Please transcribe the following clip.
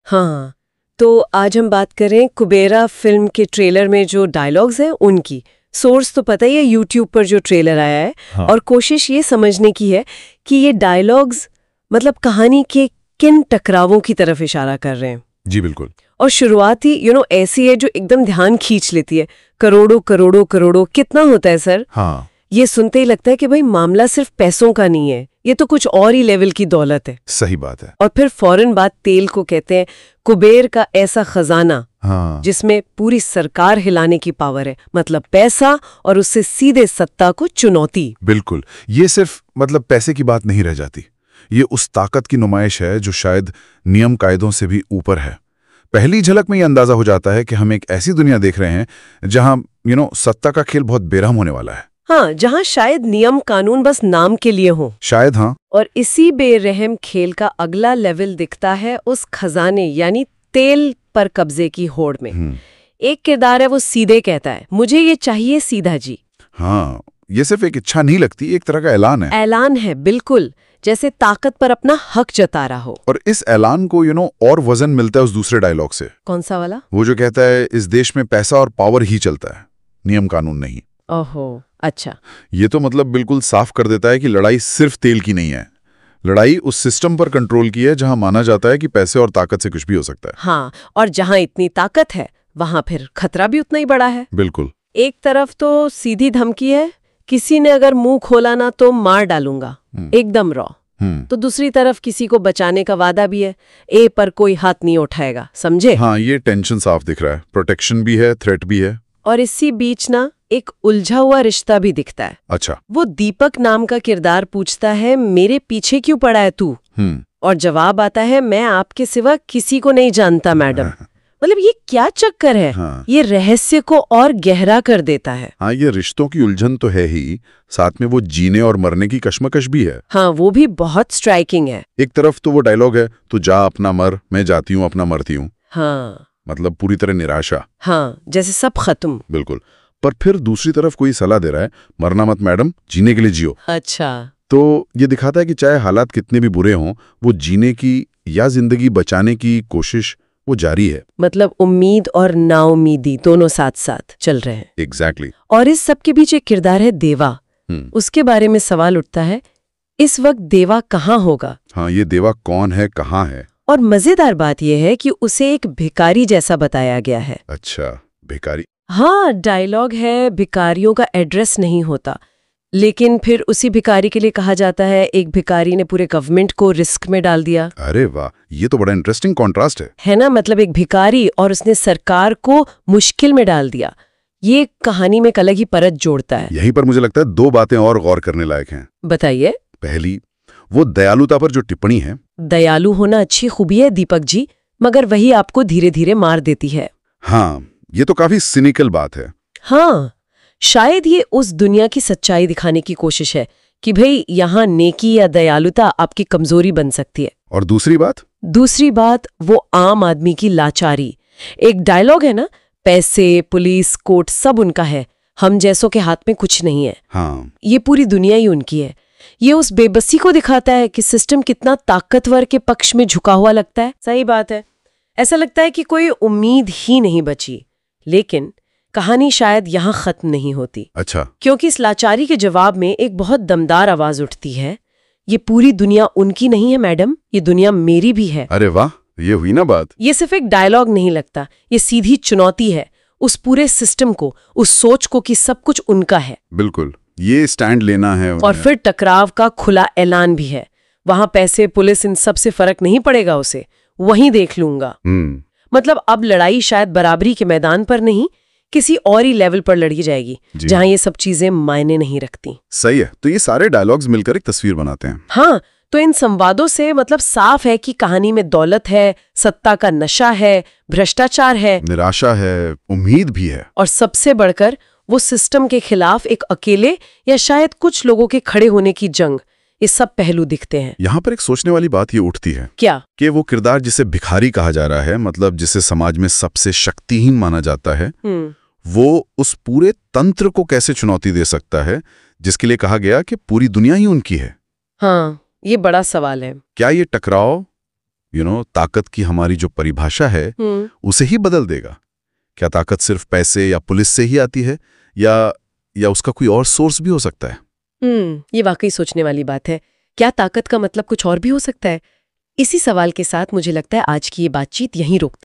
हाँ, तो आज हम बात करें कुबेरा फिल्म के ट्रेलर में जो डायलॉग्स हैं उनकी। सोर्स तो पता ही है, यूट्यूब पर जो ट्रेलर आया है। हाँ। और कोशिश ये समझने की है कि ये डायलॉग्स मतलब कहानी के किन टकरावों की तरफ इशारा कर रहे हैं। जी बिल्कुल। और शुरुआत ही ऐसी है जो एकदम ध्यान खींच लेती है। करोड़ों करोड़ों करोड़ों कितना होता है सर? हाँ, ये सुनते ही लगता है कि भाई मामला सिर्फ पैसों का नहीं है, ये तो कुछ और ही लेवल की दौलत है। सही बात है। और फिर फौरन बात तेल को कहते हैं, कुबेर का ऐसा खजाना हाँ, जिसमें पूरी सरकार हिलाने की पावर है, मतलब पैसा और उससे सीधे सत्ता को चुनौती। बिल्कुल। ये सिर्फ मतलब पैसे की बात नहीं रह जाती, ये उस ताकत की नुमाइश है जो शायद नियम कायदों से भी ऊपर है। पहली झलक में ये अंदाजा हो जाता है कि हम एक ऐसी दुनिया देख रहे हैं जहां सत्ता का खेल बहुत बेरहम होने वाला है। हाँ, जहाँ शायद नियम कानून बस नाम के लिए हो। शायद, हाँ। और इसी बेरहम खेल का अगला लेवल दिखता है उस खजाने यानी तेल पर कब्जे की होड़ में। एक किरदार है, वो सीधे कहता है, मुझे ये चाहिए सीधा जी। हाँ, ये सिर्फ एक इच्छा नहीं लगती, एक तरह का ऐलान है। ऐलान है, बिल्कुल, जैसे ताकत पर अपना हक जता रहा हो। और इस ऐलान को और वजन मिलता है उस दूसरे डायलॉग से। कौन सा वाला? वो जो कहता है, इस देश में पैसा और पावर ही चलता है, नियम कानून नहीं। ओहो, अच्छा। ये तो मतलब बिल्कुल साफ कर देता है कि लड़ाई सिर्फ तेल की नहीं है। लड़ाई उस सिस्टम पर कंट्रोल की है जहां माना जाता है कि पैसे और ताकत से कुछ भी हो सकता है। हाँ, और जहां इतनी ताकत है वहां फिर खतरा भी उतना ही बड़ा है। बिल्कुल। एक तरफ तो सीधी धमकी है, किसी ने अगर मुंह खोला ना तो मार डालूंगा, एकदम रॉ। तो दूसरी तरफ किसी को बचाने का वादा भी है, ए पर कोई हाथ नहीं उठाएगा, समझे? हाँ, ये टेंशन साफ दिख रहा है, प्रोटेक्शन भी है, थ्रेट भी है। और इसी बीच ना एक उलझा हुआ रिश्ता भी दिखता है। अच्छा। वो दीपक नाम का किरदार पूछता है, मेरे पीछे क्यों पड़ा है तू? और जवाब आता है, मैं आपके सिवा किसी को नहीं जानता मैडम। मतलब ये क्या चक्कर है? हाँ। ये रहस्य को और गहरा कर देता है। हाँ, ये रिश्तों की उलझन तो है ही, साथ में वो जीने और मरने की कश्मकश भी है। हाँ, वो भी बहुत स्ट्राइकिंग है। एक तरफ तो वो डायलॉग है, तू जा अपना मर, मैं जाती हूँ अपना मरती हूँ। हाँ, मतलब पूरी तरह निराशा। हाँ, जैसे सब खत्म। बिल्कुल। पर फिर दूसरी तरफ कोई सलाह दे रहा है, मरना मत मैडम, जीने के लिए जियो। अच्छा। तो ये दिखाता है कि चाहे हालात कितने भी बुरे हों, वो जीने की या जिंदगी बचाने की कोशिश वो जारी है। मतलब उम्मीद और नाउमीदी दोनों साथ साथ चल रहे हैं। एग्जैक्टली। और इस सब के बीच एक किरदार है देवा। उसके बारे में सवाल उठता है, इस वक्त देवा कहाँ होगा? हाँ, ये देवा कौन है, कहाँ है? और मजेदार बात यह है कि उसे एक भिखारी जैसा बताया गया है। अच्छा, भिखारी। हाँ, डायलॉग है, भिखारियों का एड्रेस नहीं होता, लेकिन फिर उसी भिखारी के लिए कहा जाता है, एक भिखारी ने पूरे गवर्नमेंट को रिस्क में डाल दिया। अरे वाह, ये तो बड़ा इंटरेस्टिंग कॉन्ट्रास्ट है ना? मतलब एक भिखारी और उसने सरकार को मुश्किल में डाल दिया। ये कहानी में एक अलग ही परत जोड़ता है। यहीं पर मुझे लगता है दो बातें और गौर करने लायक हैं। बताइए। पहली, वो दयालुता पर जो टिप्पणी है। दयालु होना अच्छी खूबी है दीपक जी, मगर वही आपको धीरे धीरे मार देती है। हाँ, ये तो काफी सिनिकल बात है। हाँ, शायद ये उस दुनिया की सच्चाई दिखाने की कोशिश है कि भाई यहाँ नेकी या दयालुता आपकी कमजोरी बन सकती है। और दूसरी बात, वो आम आदमी की लाचारी। एक डायलॉग है ना, पैसे, पुलिस, कोर्ट सब उनका है, हम जैसों के हाथ में कुछ नहीं है। हाँ, ये पूरी दुनिया ही उनकी है। ये उस बेबसी को दिखाता है कि सिस्टम कितना ताकतवर के पक्ष में झुका हुआ लगता है। सही बात है, ऐसा लगता है कि कोई उम्मीद ही नहीं बची। लेकिन कहानी शायद यहाँ खत्म नहीं होती। अच्छा। क्योंकि इस लाचारी के जवाब में एक बहुत दमदार आवाज उठती है, ये पूरी दुनिया उनकी नहीं है मैडम, ये दुनिया मेरी भी है। अरे वाह, ये हुई ना बात। ये सिर्फ एक डायलॉग नहीं लगता, ये सीधी चुनौती है उस पूरे सिस्टम को, उस सोच को कि सब कुछ उनका है। बिल्कुल, ये स्टैंड लेना है। और फिर टकराव का खुला ऐलान भी है। वहां पैसे, पुलिस, इन सब से फर्क नहीं पड़ेगा उसे, वहीं देख लूंगा। मतलब अब लड़ाई शायद बराबरी के मैदान पर नहीं, किसी और ही लेवल पर लड़ी जाएगी, जहां ये सब चीजें मायने नहीं रखती। सही है। तो ये सारे डायलॉग्स मिलकर एक तस्वीर बनाते हैं। हाँ, तो इन संवादों से मतलब साफ है कि कहानी में दौलत है, सत्ता का नशा है, भ्रष्टाचार है, निराशा है, उम्मीद भी है, और सबसे बढ़कर वो सिस्टम के खिलाफ एक अकेले या शायद कुछ लोगों के खड़े होने की जंग। ये सब पहलू दिखते हैं। यहाँ पर एक सोचने वाली बात ये उठती है। क्या? कि वो किरदार जिसे भिखारी कहा जा रहा है, मतलब जिसे समाज में सबसे शक्तिहीन माना जाता है, वो उस पूरे तंत्र को कैसे चुनौती दे सकता है जिसके लिए कहा गया कि पूरी दुनिया ही उनकी है? हाँ, ये बड़ा सवाल है। क्या ये टकराव ताकत की हमारी जो परिभाषा है उसे ही बदल देगा। क्या ताकत सिर्फ पैसे या पुलिस से ही आती है या उसका कोई और सोर्स भी हो सकता है? ये वाकई सोचने वाली बात है। क्या ताकत का मतलब कुछ और भी हो सकता है? इसी सवाल के साथ मुझे लगता है आज की ये बातचीत यहीं रुकती है।